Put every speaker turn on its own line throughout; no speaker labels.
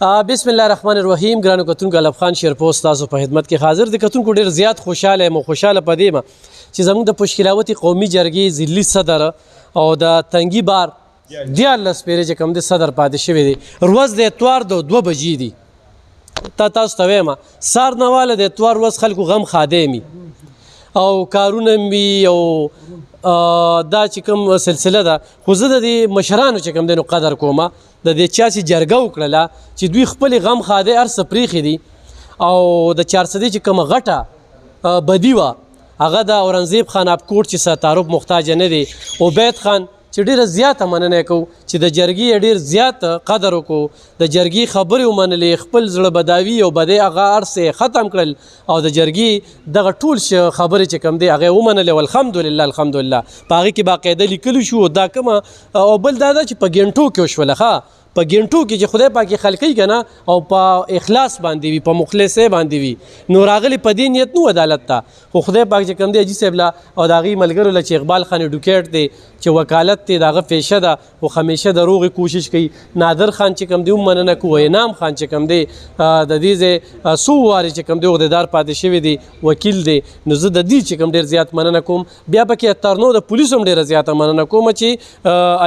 بسم الله الرحمن الرحیم. ګرانو کتونکو الف خان شیرپوست تاسو په خدمت کې حاضر دي. کتونکو ډیر زیات خوشاله یم په دې چې زموږ د پشکلاوتي قومي جرګې ضلعي صدر او د تنګي بار 14 پیرې چې کوم د صدر پاتې شوی دی. ورځ د اتوار د 2 بجې دی. تاسو ته وایم سار نواله د اتوار ورځ خلکو غم خادمي او کارونه می او دا چې کوم سلسله ده خو زه د دې مشرانو چې کوم دی نو قدر کوم د دې چا چې جرګه وکړله چې دوی خپل غم خاده هر څه پریښي دي او د 400 چې کومه غټه بدي وه هغه د اورنګزیب خان اپکوټ چې څه تعارف محتاج نه دی عبید خان چې ډېره زیاته مننه کوو چې د جرګې ډېر زیات قدر وکړو د جرګې خبرې ومنلې خپل زړه بداوي او بدۍ هغه هر څه ختم کړل او د جرګې دغه ټول خبرې چې کوم دی هغه ومنلې والحمدلله الحمدلله په هغې کې باقاعده لیکلي شو دا کومه او بل دا ده چې په ګنټو کې وشوله ښه په ګنټو کې چې خدای پاک خلقی کنه او په اخلاص باندې وي په مخلصې باندې وي نو راغلی په دې نیت نو عدالت ته خو خدای پاک چې کوم دی اجي صاحب لا او د هغې ملګرو له چې اقبال خان اډوکیټ دی چې وکالت دی د هغه پیشه ده خو همیشه د روغې کوشش کوي. نادر خان چې کوم دی هم مننه کوو. انعام خان چې کوم دی د دې ځای څو وارې چې کوم دی عهدهدار پاتې شوی دی وکیل دی نو زه د دې چې کوم ډېر زیات مننه کوم. بیا پکې ترنو د پولیسو هم ډېره زیاته مننه کوم چې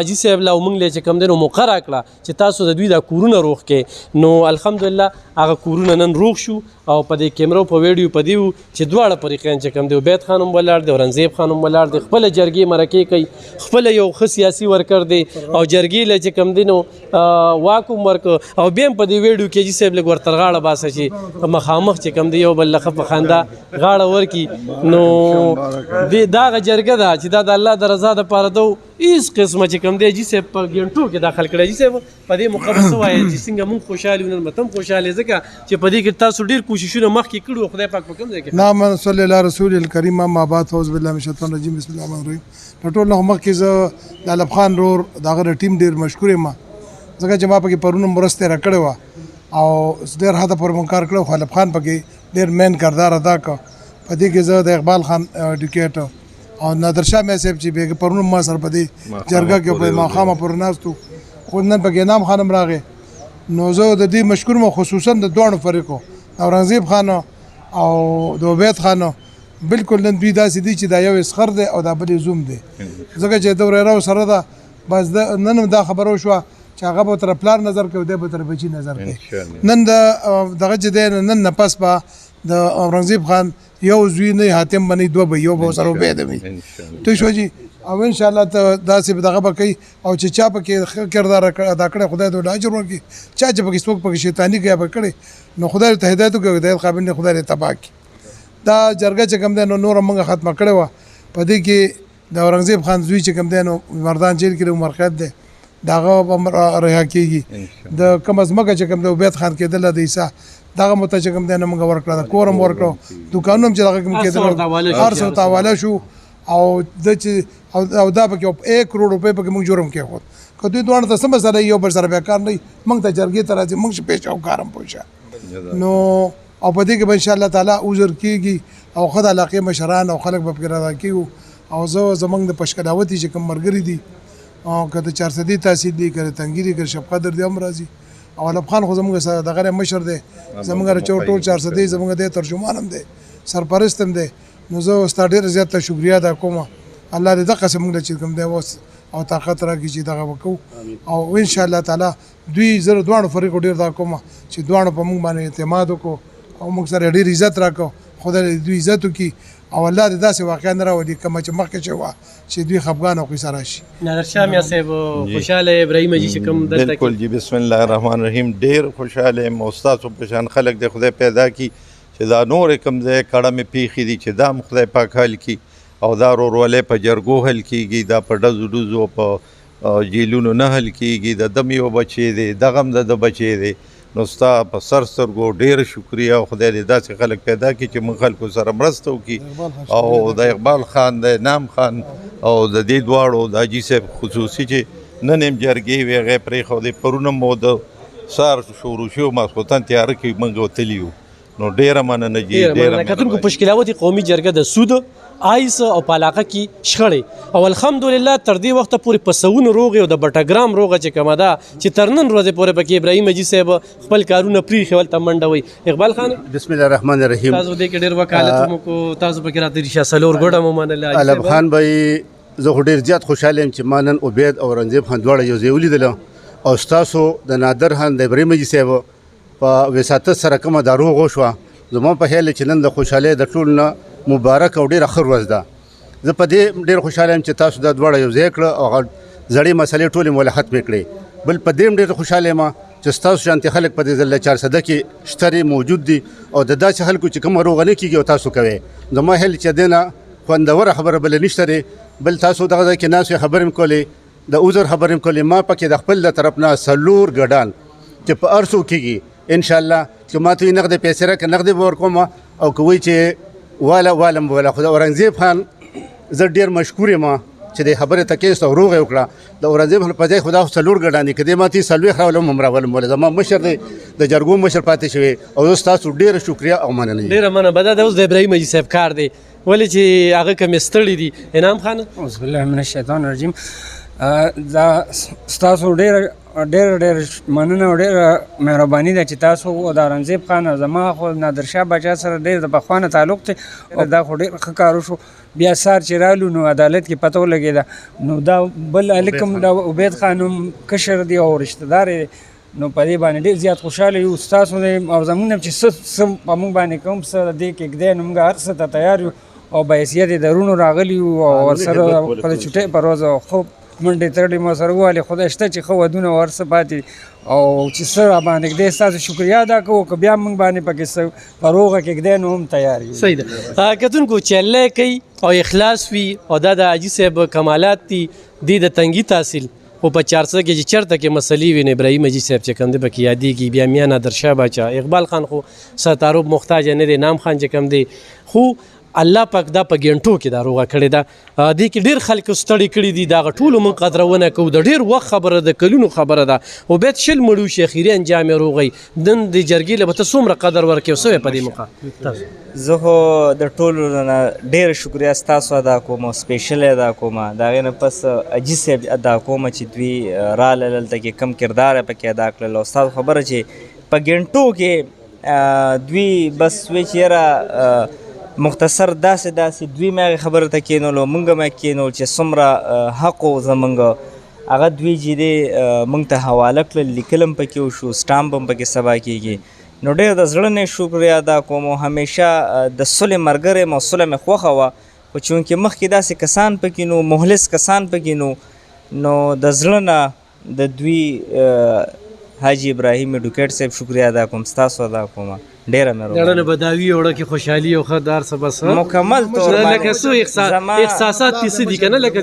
اجي صاحب لا موږ له چې کوم دی نو مقرره کړه چې تاسو د دوی د کورونه روغ کې نو الحمدلله هغه کورونه نن روغ شو او په دې کیمرو په ویډیو په دیو چې دواړه فریقین چې کوم دی عبید خان هم ولاړ دی اورنګزیب خان هم ولاړ دی خپل جرګې مرکې کوي خپل یو ښه سیاسي ورکر دی او جرګې له چې کوم دی نو واک هم ورکو او بیا هم په دې ویډیو کې چې صاحب لږ ورته غاړه باسه چې مخامخ چې کوم دی یو بل لخه په خندا غاړه ورکي نو دغه جرګه ده چې دا د الله د رضا دپاره ده هېڅ قسمه چې کوم دی جي صاحب په ګنټو کې داخل کړی جي صاحب په دې موقع به څه وایې چې څنګه موږ خوشحال یو نن به ته هم خوشحال یې ځکه چې په دې کې تاسو ډېر کوششونه مخکې کړي خدای پاک په کوم ځای کې
نعم صلی الله رسول الکریم اما بعد فوز بالله من الشیطان الرجیم بسم الله الرحمن الرحیم. په ټول نه مخکې زه د الف خان رور د هغه ټیم ډېر مشکور یم ځکه چې ما پکې پرونه مرسته راکړې وه او ډېر حده پورې مونږ کار کړی خو الف خان پکې ډېر مین کردار ادا کړ. په دې کې زه د اقبال خان اډوکیټ او نادر شاه مې صاحب چې بیګ پرونه ما سره په دې جرګه کې په ماښامه پورې ناست وو خو نن پکې انعام خان هم راغی نو زه د دې مشکور یم خصوصا د دواړو فریقو اورنګزیب خان او د عبید خان بالکل نن دوی داسې دي چې دا یو اسخر دی او دا بل زوم دی ځکه چې د ورېرو سره ده بس نن دا خبره وشوه چې هغه به تر پلار نظر کوي دی به تر بچي نظر کوي نن دغه چې دی نن نه پس به د اورنګزیب خان یو زوی نه حاتم باندې دوه به یو به سره عبید وي تو شو جي او ان شاء الله ته داسې دغه به کوي او چې چا پکې کردار ادا کړی خدای ته اجر ورکړي چا چې پکې څوک پکې شیطاني کوي به کړي نو خدای ته هدایت وکړي هدایت قابل نه خدای ته تباه کړي. دا جرګه چې کوم دی نو نور موږ ختمه کړې وه په دې کې د اورنګزیب خان زوی چې کوم دی نو مردان جیل کې عمر قید دی د هغه به رها کېږي د کومه ځمکه چې کوم دی عبید خان کېدله د عیسی دغه مته چې کوم دی نو موږ ورکړه د کور هم ورکړو دوکانونه هم چې دغه کوم کېدل هر څه ورته حواله شو او د چې او دا پکې 1 کروڑ روپۍ پکې موږ جرم کېښود که دوی دواړه ته څه مسله یو بل سره بیا کار نه وي موږ ته جرګې ته راځي موږ پیش او کار هم پوښه نو او په دې کې به انشاءالله تعالی عذر کېږي او ښه د علاقې مشران او خلک به پکې رضا کېږو او زه زموږ د پشکلاوتي چې کوم ملګري دي او که د 400 تحصیل دي که د تنګي دي که شب قدر دي هم راځي او الف خان خو زموږ دغه مشر دی زموږ ټول 400 زموږ د ترجمان هم دی سرپرست هم دی نو زه ستا ډېره زیاته شکریا ادا کوم الله دې دغه څه موږ له چې کوم دی اوس او طاقت راکړي چې دغه وکړو او انشاءالله تعالی دوی زه دواړو فریقو ډېر دا کوم چې دواړو په موږ باندې اعتماد وکړو او موږ سره ډېر عزت راکړو خدای دې دوی عزت وکړي او الله دې داسې واقعا نه راولي کومه چې مخکې چې وه چې دوی خفګان او قصه راشي.
نادر شاه میا صاحب خوشحاله ابراهیم جي چې کوم دلته
بالکل جی بسم الله الرحمن الرحیم ډېر خوشحاله یم او ستاسو په شان خلک د خدای پیدا کړي چې دا نور کوم ځای کړه مې پیښې دي چې دا خدای پاک حل کړي او دا ورورولۍ په جرګو حل کېږي دا په ډزو ډوزو په جیلونو نه حل کېږي د دم یو بچی دی دغه هم د بچی دی نو ستا په سر سترګو ډېر شکریه او خدای دې داسې خلک پیدا کړي چې موږ خلکو سره مرسته وکړي او د اقبال خان د انعام خان او د دې دواړو د حاجي صاحب خصوصي چې نن هم جرګې وې هغې پرېښودې پرونه مو د سهار شروع شو ماسخوتن تیاره کې موږ وتلي وو نو ډېره مننه جي ډېره
کتونکو پشکلاوتي قومي جرګه د سود آیس او په علاقه کې شخړې او الحمدلله تر دې وخته پورې په سوونو روغې او د بټګرام روغه چې کومه ده چې تر نن ورځې پورې پکې ابراهیم حاجي صاحب خپل کارونه پرېښي ولته منډه وي. اقبال خان
بسم الله الرحمن الرحیم.
تاسو دې کې ډېر وکالت مو کو، تاسو پکې راته رښتیا څلور ګوډه مو منله.
علم خان بھائی زه خو ډېر زیات خوشحاله یم چې ما نن عبید او رنځیب خان دواړه یو ځای ولیدله او ستاسو د نادر خان د ابراهیم حاجي صاحب په وساطت سره کومه دا روغ وشوه زما په خیال چې نن د خوشحالۍ د ټولو نه مبارک او ډېره ښه ورځ ده. زه په دې ډېر خوشحاله یم چې تاسو دا دواړه یو ځای کړه او زړې مسلې ټولې مو له ختمې کړې. بل په دې هم ډېر خوشحاله یم چې ستاسو شانتې خلک په دې ځل 400 کې شته موجود دي او د داسې خلکو چې کومه روغه نه کېږي او تاسو کوئ. زما خیال چې دې نه خوندوره خبره بله نشته دی. بل تاسو دغه ځای کې ناست خبرې م کولې د عذر خبرې م کولې. ما پکې د خپل د طرف نه 4 ګډان چې په ارسو کېږي انشاءالله چې ما ته یې نغدې پیسې راکړه نغدې به ورکوم او که وایي چې واله م وله. خو د اورنګزیب خان زه ډېر مشکور یم چې د خبرې ته کېست او روغ یې وکړه. د اورنګزیب خان په ځای خو دا 4 ګډان دي که دې ما ته یې 40 راولم هم راولم وله. زما مشر دی د جرګو مشر پاتې شوی او زه ستاسو ډېره شکریه او مننه یم.
ډېره مننه. به دا اوس د ابراهیم حاجي صاحب کار دی ولې چې هغه کمې ستړي دي. انعام خان
اعوذ بالله من الشیطان الرجیم. دا ستاسو ډېر مننه او ډېره مهرباني ده چې تاسو او د اورنګزیب خان زما خو نادرشاه باچا سره ډېر د پخوانه تعلق دی او دا خو ډېر ښه کار وشو. بیا سار چې رالو نو عدالت کې پته ولګېده نو دا بل هلک هم د عبید خان هم کشر دی او رشته دار دی نو په دې باندې ډېر زیات خوشحاله یو. ستاسو او زمونږ نه چې څه په موږ باندې کوم څه دې کې ږدی نو موږ هر څه ته تیار یو او بحیثیت یې درونو راغلي یو او ورسره په د چوټۍ په ورځ خو منډې ترډې مو سره ووهلې. خدای شته چې ښه ودونه او هر څه پاتې او چې څه راباندې ږدی ستاسو شکریا ادا کوو که بیا موږ باندې پکې څه په روغه کې ږدی نو هم تیار یو.
صحیح ده. کتونکو چې الله کوي او اخلاص وي او دا د حاجي صاحب کمالات دي دې د تنګي تحصیل خو په 400 کې چې چېرته کې مسلې وي نو ابراهیم حاجي صاحب چې کوم دی پکې یادېږي. بیا میاں نادرشاه باچا اقبال خان خو ستاروب محتاج نه دی. نام خان چې کوم دی خو الله پاک دا په ګنټو کې دا روغه کړې ده. دې کې ډېر خلک ستړي کړي دي. دغه ټولو موږ قدرونه کوو. د ډېر وخت خبره ده کلونو خبره ده او باید شل مړو شي اخري انجام یې روغی. نن د جرګې له به ته څومره قدر ورکوې او څه په دې موقع
زه خو د ټولو نه ډېره شکریه ستاسو ادا کوم او سپیشل ادا کوم. د هغې نه پس حاجي صاحب ادا کوم چې دوی راله دلته کې کم کردار یې پکې ادا کړل او ستاسو خبره چې په ګنټو کې دوی بس وی چې یاره مختصر داسې دوی مې هغې خبره ته کېنولو موږ هم کېنول چې څومره حق و زموږ هغه دوی چې دی موږ ته حواله کړل لیکل هم پکې وشو سټامپ هم پکې سبا کېږي. نو ډېر د زړه نه شکریه ادا کوم او همیشه د صلح ملګری یم او صلح مې خوښه وه خو چونکې مخکې داسې کسان پکې نو مخلص کسان پکې نو د زړه نه د دوی حاجي ابراهیم ډوکیټ صاحب شکریه ادا کوم ستاسو ادا کوم. ډېره
مهرباني. به داوي وړه کې خوشحالي او ښه دار څه بس
مکمل طور
لکه څه احساسات دې څه دي که نه لکه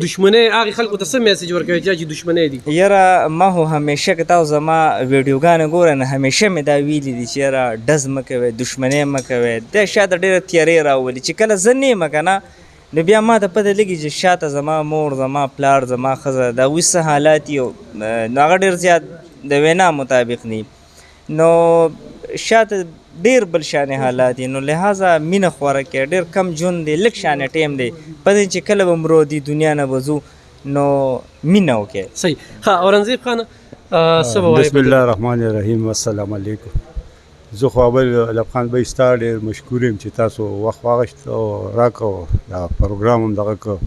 دښمنۍ هغې خلکو ته څه میسیج ورکوي چې دښمنۍ دي.
یاره ما خو همیشه که تاسو زما ویډیوګانې ګورئ نو همیشه مې دا ویلي دي چې یاره ډز مه کوئ دښمنۍ مه کوئ. دا شاته ډېره تیارې راولي چې کله زه نه یم که نه نو بیا ما ته پته لګي چې شاته زما مور زما پلار زما ښځه د هغوی څه حالات دي نو هغه ډېر زیات د وینا مطابق نه نو شاته ډېر بل شانې حالات دي نو لہذا مینه خوره کړئ. ډېر کم ژوند دی لږ شانې ټیم دی پدې چې کله به مرو دي دنیا نه به ځو نو مینه وکړئ.
صحیح. ښه اورنګزیب خان څه به وایې؟
بسم الله الرحمن الرحیم. السلام علیکم. زه خو اول علم خان بھائی ستا ډېر مشکور یم چې تاسو وخت واغشت او راکړو دا پروګرام هم دغه کړ.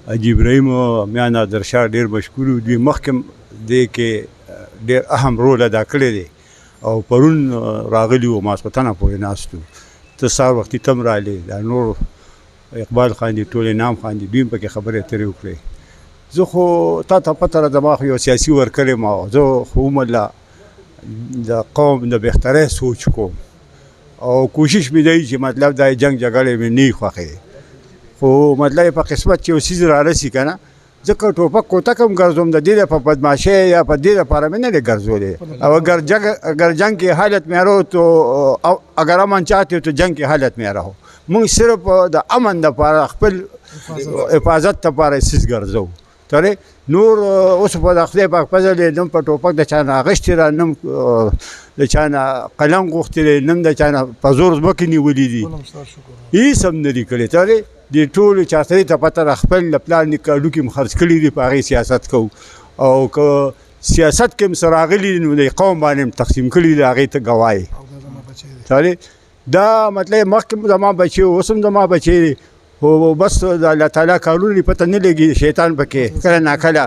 حاجي ابراهیم او میاں نادرشاه ډېر مشکور یو. دوی مخکې دې کې ډېر اهم رول ادا کړی دی او پرون راغلی و ماسپتنه پورې ناست وو. ته سهار وختي تم رالې دا نور اقبال خان دي ټول انعام خان دي دوی هم پکې خبرې اترې وکړې. زه خو تا ته پته ده زما خو یو سیاسي ورکړی ما زه خو عمله د قوم د بهترۍ سوچ کوم او کوشش مې دی چې مطلب دا جنګ جګړې مې نه خوښې خو مطلب په قسمت چې یو څیز رارسي که نه ځکه ټوپک کوتک هم ګرځوم د دې په بدماشۍ یا په دې لپاره مې نه دی ګرځولی او اگر جنگ کی حالت میں رہو تو اگر امن چاہتے ہو تو جنگ کی حالت میں رہو. موږ صرف د امن دپاره خپل حفاظت دپاره سیز ګرځو ترې نور اوس په د خدای پاک فضل یې نم په ټوپک د چا نه اخیستې را نم د چا نه قلم غوښتلی نم د چا نه په زور ځمکې نیولي دي هېڅ هم نه دي کړی ترې دې ټولو چاثري ته پته ده خپل د پلار نیکه هډوکي م خرڅ کړي دي په هغې سیاست کوو او که سیاست کې م څه راغلي نو د قوم باندې م تقسیم کړي دي هغې ته ګواه یې دا مطلب مخکې زما بچی اوس هم زما بچی دی خو بس د الله تعالی کارونه دي پته نه لګي شیطان پکې کله ناکله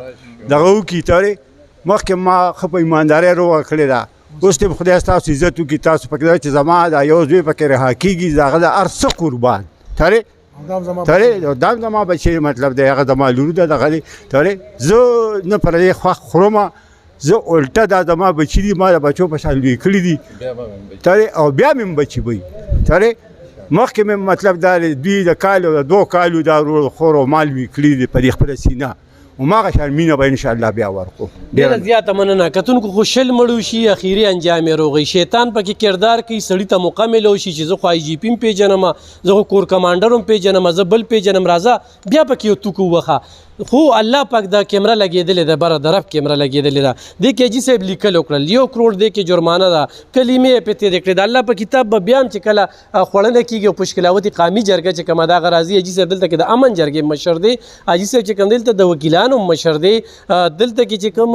دغه وکړي ترې مخکې ما ښه په ایماندارۍ روغه کړې ده اوس دې خدای ستاسو عزت وکړي تاسو پکې چې زما دا یو زوی پکې رها کېږي د هغه د هر څه قربان ترې دا زما بچی مطلب دی هغه زما لور ده دغه دی ترې زه نه پر دې خوښ خورمه زه الټه دا زما بچي دي ما د بچو په شان لوی کړي دي ترې او بیا مې بچي وي ترې مخکې مې مطلب دا دوی د کال او د 2 کالو دا خور او مال وي کړي دي په دې خپله سینه هماغه شان مینه به انشاءالله بیا ورکو
ډېره زیاته مننه کتونکو خو شل مړو شي اخیري انجام یې روغی شیطان پکې کردار کوي سړي ته موقع میلو شي چې زه خو آی جي پي م پېژنم زه خو کور کمانډر هم پېژنم زه بل پېژنم راځه بیا پکې یو توکو وخه خو الله پاک دا کیمره لګېدلې ده بره درف کیمره لګېدلې ده دې کې حاجي صاحب لیکل وکړل 1 کروڑ دې کې جرمانه ده کلمې یې پې تېرې کړې د الله په کتاب به بیا هم چې کله خوړنه کېږي او پشکلاوتي قامي جرګه چې کومه ده هغه راځي حاجي صاحب دلته کې د امن جرګې مشر دی حاجي صاحب چې کوم دلته د وکیلانو مشر دی دلته کې چې کوم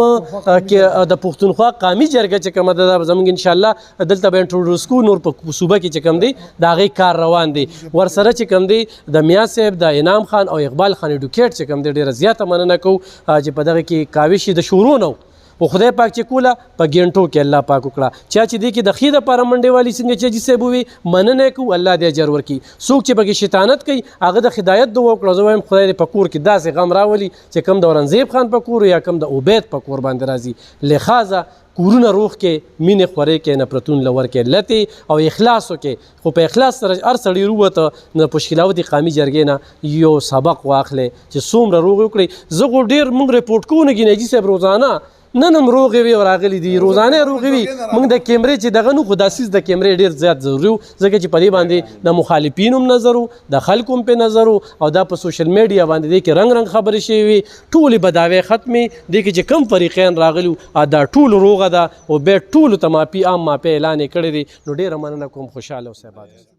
د پښتونخوا قامي جرګه چې کومه ده زموږ انشاءالله دلته به انټروډوس کوو نور په صوبه کې چې کوم دی د هغې کار روان دی ورسره چې کوم دی د میا صاحب د انعام خان او اقبال خان ایډوکیټ چې کوم دی ډېره زیاته مننه کوو چې په دغه کې کاوش یې د شروع نه و خدای پاک چې کوله په ګینټو کې الله پاک وکړه چا چې دې کې د ښې دپاره منډې والي څنګه چې حاجي صاحب ووي مننه یې کوو الله دې اجر ورکړي څوک چې پکې شیطانت کوي هغه د هدایت دعا وکړه زه وایم خدای دې په کور کې داسې غم راولي چې کوم د اورنګزیب خان په کور یا کوم د عبید په کور باندې راځي لحاظه کورونه روغ کې مینې خورې کې نفرتون لور کې لتې او اخلاص وکې خو په اخلاص سره هر سړی ووته نه پشکلاوتي قامي جرګې نه یو سبق واخلې چې څومره روغ وکړي زه خو ډېر موږ ریپورټ کوو نه ګینې حاجي صاحب روزانه نن هم روغې وي او راغلي دي روزانه روغې وي موږ د کیمرې چې دغه نو خو دا سیس د کیمرې ډېر زیات ضروري و ځکه چې په دې باندې د مخالفینو هم نظر و د خلکو هم پې نظر و او دا په سوشل میډیا باندې دې کې رنګ رنګ خبرې شوې وي ټولې بداوې ختمې دې کې چې کم فریقین راغلي دا ټول روغه ده او بیا ټولو ته ماپي عام ماپي اعلان یې کړی دی نو ډېره مننه کوم خوشحاله اوسئ